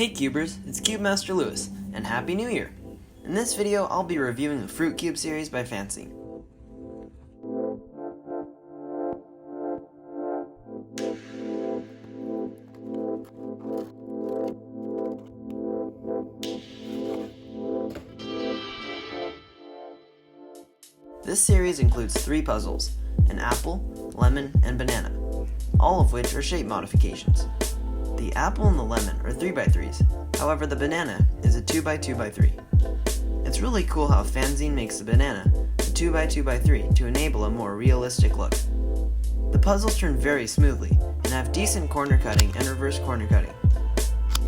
Hey Cubers, it's Cube Master Lewis, and Happy New Year! In this video, I'll be reviewing the Fruit Cube Series by Fanxin. This series includes 3 puzzles, an apple, lemon, and banana, all of which are shape modifications. The apple and the lemon are 3x3s, however the banana is a 2x2x3. It's really cool how Fanxin makes the banana a 2x2x3 to enable a more realistic look. The puzzles turn very smoothly and have decent corner cutting and reverse corner cutting.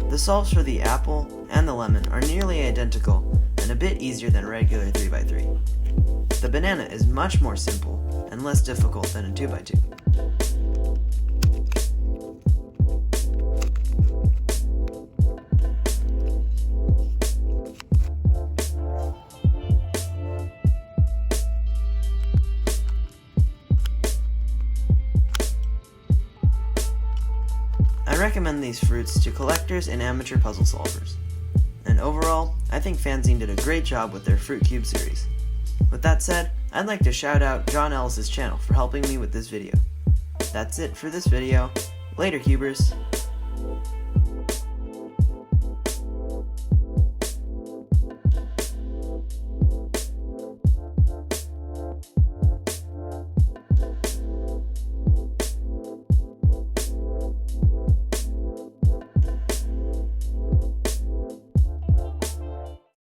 The solves for the apple and the lemon are nearly identical and a bit easier than regular 3x3. The banana is much more simple and less difficult than a 2x2. I recommend these fruits to collectors and amateur puzzle solvers. And overall, I think Fanxin did a great job with their Fruit Cube series. With that said, I'd like to shout out John Ellis' channel for helping me with this video. That's it for this video. Later, Cubers!